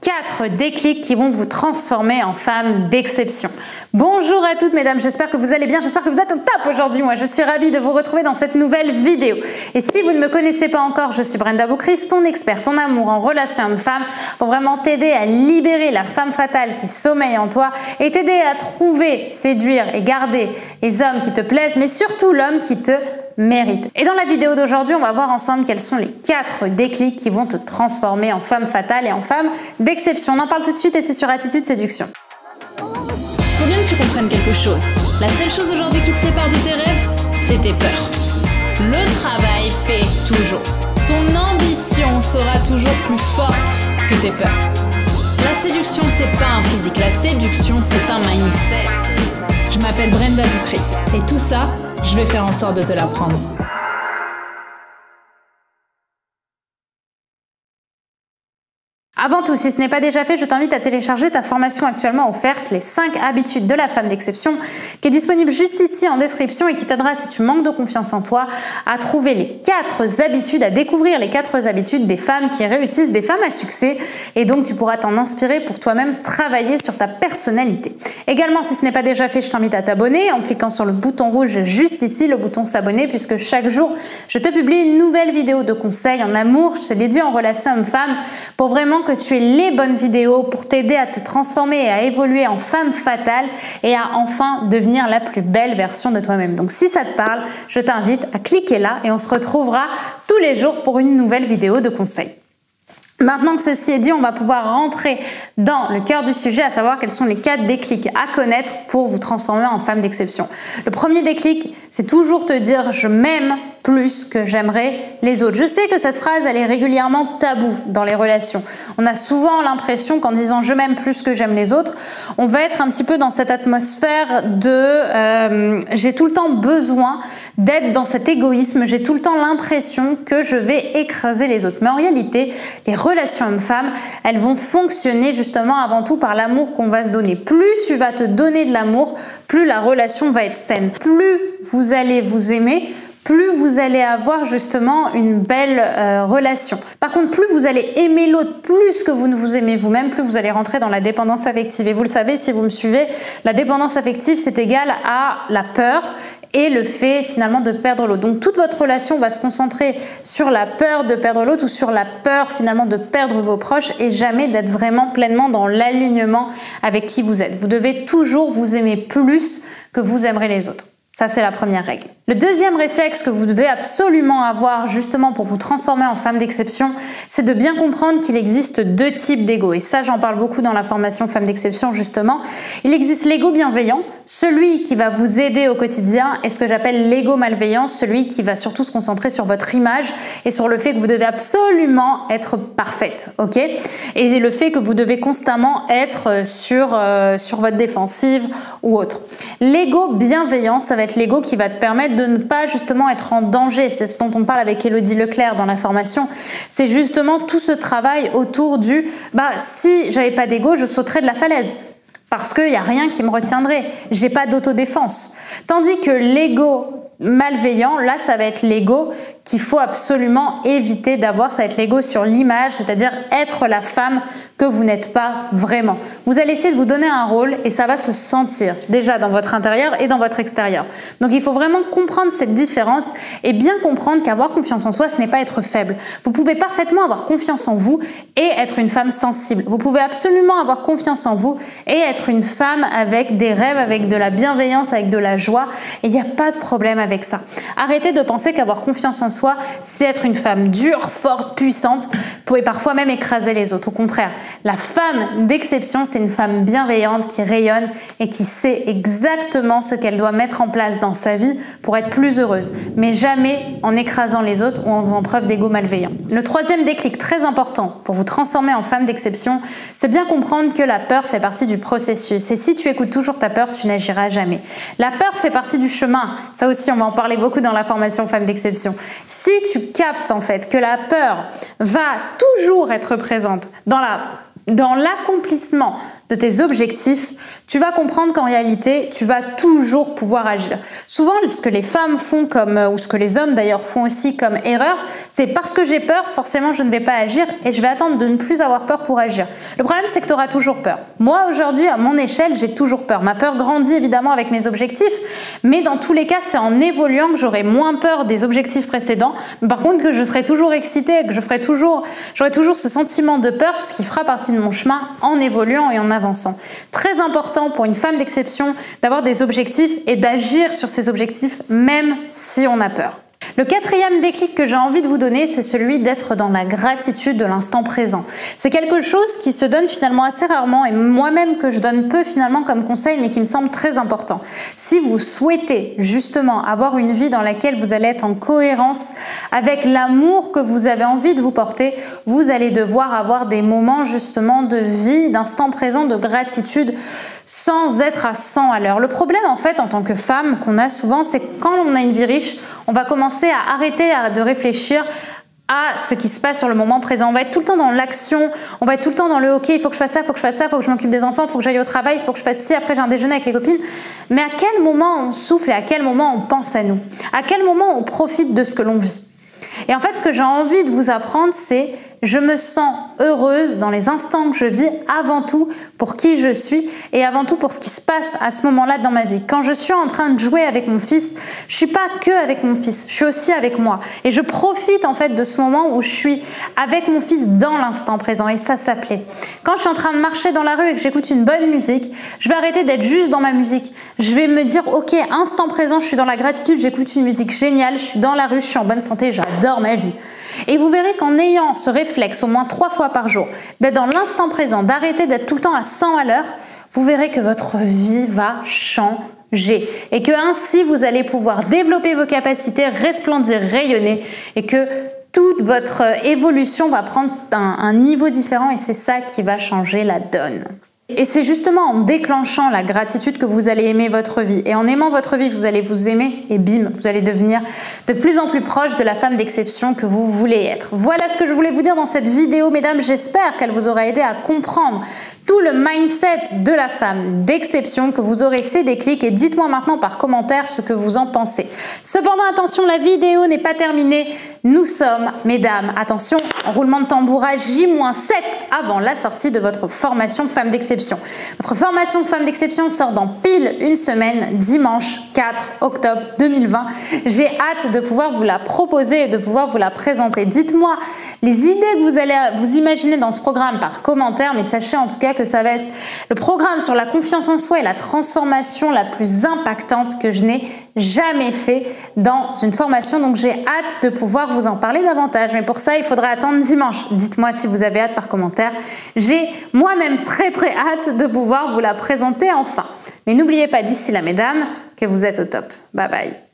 4 déclics qui vont vous transformer en femme d'exception. Bonjour à toutes mesdames, j'espère que vous allez bien, j'espère que vous êtes au top aujourd'hui. Moi je suis ravie de vous retrouver dans cette nouvelle vidéo. Et si vous ne me connaissez pas encore, je suis Brenda Boucris, ton experte en amour, en relation homme-femme, pour vraiment t'aider à libérer la femme fatale qui sommeille en toi et t'aider à trouver, séduire et garder les hommes qui te plaisent, mais surtout l'homme qui te mérite. Et dans la vidéo d'aujourd'hui, on va voir ensemble quels sont les 4 déclics qui vont te transformer en femme fatale et en femme d'exception. On en parle tout de suite et c'est sur Attitude Séduction. Faut bien que tu comprennes quelque chose. La seule chose aujourd'hui qui te sépare de tes rêves, c'est tes peurs. Le travail paie toujours. Ton ambition sera toujours plus forte que tes peurs. La séduction, c'est pas un physique. La séduction, c'est un mindset. Je m'appelle Brenda Boucris et tout ça, je vais faire en sorte de te l'apprendre. Avant tout, si ce n'est pas déjà fait, je t'invite à télécharger ta formation actuellement offerte, les 5 habitudes de la femme d'exception, qui est disponible juste ici en description et qui t'aidera, si tu manques de confiance en toi, à trouver les 4 habitudes, à découvrir les 4 habitudes des femmes qui réussissent, des femmes à succès. Et donc, tu pourras t'en inspirer pour toi-même travailler sur ta personnalité. Également, si ce n'est pas déjà fait, je t'invite à t'abonner en cliquant sur le bouton rouge juste ici, le bouton s'abonner, puisque chaque jour, je te publie une nouvelle vidéo de conseils en amour, je te l'ai dit, en relation homme-femme, pour vraiment que tu aies les bonnes vidéos pour t'aider à te transformer et à évoluer en femme fatale et à enfin devenir la plus belle version de toi-même. Donc si ça te parle, je t'invite à cliquer là et on se retrouvera tous les jours pour une nouvelle vidéo de conseils. Maintenant que ceci est dit, on va pouvoir rentrer dans le cœur du sujet, à savoir quels sont les 4 déclics à connaître pour vous transformer en femme d'exception. Le premier déclic, c'est toujours te dire « je m'aime plus que j'aimerais les autres ». Je sais que cette phrase, elle est régulièrement taboue dans les relations. On a souvent l'impression qu'en disant « je m'aime plus que j'aime les autres », on va être un petit peu dans cette atmosphère de j'ai tout le temps besoin d'être dans cet égoïsme, j'ai tout le temps l'impression que je vais écraser les autres. Mais en réalité, les relations hommes-femmes, elles vont fonctionner justement avant tout par l'amour qu'on va se donner. Plus tu vas te donner de l'amour, plus la relation va être saine. Plus vous allez vous aimer, plus vous allez avoir justement une belle relation. Par contre, plus vous allez aimer l'autre, plus que vous ne vous aimez vous-même, plus vous allez rentrer dans la dépendance affective. Et vous le savez, si vous me suivez, la dépendance affective, c'est égal à la peur et le fait finalement de perdre l'autre. Donc toute votre relation va se concentrer sur la peur de perdre l'autre ou sur la peur finalement de perdre vos proches et jamais d'être vraiment pleinement dans l'alignement avec qui vous êtes. Vous devez toujours vous aimer plus que vous aimerez les autres. Ça, c'est la première règle. Le deuxième réflexe que vous devez absolument avoir justement pour vous transformer en femme d'exception, c'est de bien comprendre qu'il existe 2 types d'ego. Et ça, j'en parle beaucoup dans la formation Femme d'exception justement. Il existe l'ego bienveillant, celui qui va vous aider au quotidien, et ce que j'appelle l'ego malveillant, celui qui va surtout se concentrer sur votre image et sur le fait que vous devez absolument être parfaite, ok? Et le fait que vous devez constamment être sur votre défensive ou autre. L'ego bienveillant, ça va être l'ego qui va te permettre de ne pas justement être en danger. C'est ce dont on parle avec Elodie Leclerc dans la formation. C'est justement tout ce travail autour du si j'avais pas d'ego, je sauterais de la falaise. Parce qu'il n'y a rien qui me retiendrait. J'ai pas d'autodéfense. Tandis que l'ego malveillant, là, ça va être l'ego qu'il faut absolument éviter d'avoir. Ça va être l'ego sur l'image, c'est-à-dire être la femme que vous n'êtes pas vraiment. Vous allez essayer de vous donner un rôle et ça va se sentir déjà dans votre intérieur et dans votre extérieur. Donc il faut vraiment comprendre cette différence et bien comprendre qu'avoir confiance en soi, ce n'est pas être faible. Vous pouvez parfaitement avoir confiance en vous et être une femme sensible. Vous pouvez absolument avoir confiance en vous et être une femme avec des rêves, avec de la bienveillance, avec de la joie. Et il n'y a pas de problème avec ça. Arrêtez de penser qu'avoir confiance en soi, c'est être une femme dure, forte, puissante, et parfois même écraser les autres. Au contraire, la femme d'exception, c'est une femme bienveillante qui rayonne et qui sait exactement ce qu'elle doit mettre en place dans sa vie pour être plus heureuse, mais jamais en écrasant les autres ou en faisant preuve d'ego malveillant. Le troisième déclic très important pour vous transformer en femme d'exception, c'est bien comprendre que la peur fait partie du processus. Et si tu écoutes toujours ta peur, tu n'agiras jamais. La peur fait partie du chemin. Ça aussi, on va en parler beaucoup dans la formation Femme d'exception. Si tu captes en fait que la peur va toujours être présente dans la dans l'accomplissement de tes objectifs, tu vas comprendre qu'en réalité, tu vas toujours pouvoir agir. Souvent, ce que les femmes font ou ce que les hommes d'ailleurs font aussi comme erreur, c'est parce que j'ai peur, forcément je ne vais pas agir et je vais attendre de ne plus avoir peur pour agir. Le problème, c'est que tu auras toujours peur. Moi, aujourd'hui, à mon échelle, j'ai toujours peur. Ma peur grandit évidemment avec mes objectifs, mais dans tous les cas, c'est en évoluant que j'aurai moins peur des objectifs précédents. Mais par contre, que je serai toujours excitée, que j'aurai toujours ce sentiment de peur, parce qu'il fera partie de mon chemin en évoluant et en avançant. Très important pour une femme d'exception d'avoir des objectifs et d'agir sur ces objectifs même si on a peur. Le quatrième déclic que j'ai envie de vous donner, c'est celui d'être dans la gratitude de l'instant présent. C'est quelque chose qui se donne finalement assez rarement et moi-même que je donne peu finalement comme conseil, mais qui me semble très important. Si vous souhaitez justement avoir une vie dans laquelle vous allez être en cohérence avec l'amour que vous avez envie de vous porter, vous allez devoir avoir des moments justement de vie, d'instant présent, de gratitude, sans être à 100 à l'heure. Le problème en fait en tant que femme qu'on a souvent, c'est que quand on a une vie riche, on va commencer à arrêter de réfléchir à ce qui se passe sur le moment présent. On va être tout le temps dans l'action, on va être tout le temps dans le ok, il faut que je fasse ça, il faut que je fasse ça, il faut que je m'occupe des enfants, il faut que j'aille au travail, il faut que je fasse ci, après j'ai un déjeuner avec les copines. Mais à quel moment on souffle et à quel moment on pense à nous? À quel moment on profite de ce que l'on vit? Et en fait, ce que j'ai envie de vous apprendre, c'est je me sens heureuse dans les instants que je vis avant tout pour qui je suis et avant tout pour ce qui se passe à ce moment-là dans ma vie. Quand je suis en train de jouer avec mon fils, je suis pas que avec mon fils, je suis aussi avec moi. Et je profite en fait de ce moment où je suis avec mon fils dans l'instant présent et ça plaît. Quand je suis en train de marcher dans la rue et que j'écoute une bonne musique, je vais arrêter d'être juste dans ma musique. Je vais me dire ok, instant présent, je suis dans la gratitude, j'écoute une musique géniale, je suis dans la rue, je suis en bonne santé, j'adore ma vie. Et vous verrez qu'en ayant ce réflexe au moins 3 fois par jour, d'être dans l'instant présent, d'arrêter d'être tout le temps à 100 à l'heure, vous verrez que votre vie va changer. Et que ainsi, vous allez pouvoir développer vos capacités, resplendir, rayonner et que toute votre évolution va prendre un niveau différent et c'est ça qui va changer la donne. Et c'est justement en déclenchant la gratitude que vous allez aimer votre vie. Et en aimant votre vie, vous allez vous aimer et bim, vous allez devenir de plus en plus proche de la femme d'exception que vous voulez être. Voilà ce que je voulais vous dire dans cette vidéo, mesdames. J'espère qu'elle vous aura aidé à comprendre tout le mindset de la femme d'exception, que vous aurez ces déclics et dites-moi maintenant par commentaire ce que vous en pensez. Cependant, attention, la vidéo n'est pas terminée. Nous sommes, mesdames, attention, roulement de tambour à J-7 avant la sortie de votre formation femme d'exception. Votre formation femme d'exception sort dans pile une semaine, dimanche 4 octobre 2020. J'ai hâte de pouvoir vous la proposer et de pouvoir vous la présenter. Dites-moi les idées que vous allez vous imaginer dans ce programme par commentaire, mais sachez en tout cas que ça va être le programme sur la confiance en soi et la transformation la plus impactante que je n'ai jamais fait dans une formation. Donc j'ai hâte de pouvoir vous en parler davantage. Mais pour ça, il faudra attendre dimanche. Dites-moi si vous avez hâte par commentaire. J'ai moi-même très hâte de pouvoir vous la présenter enfin. Mais n'oubliez pas d'ici là, mesdames, que vous êtes au top. Bye bye.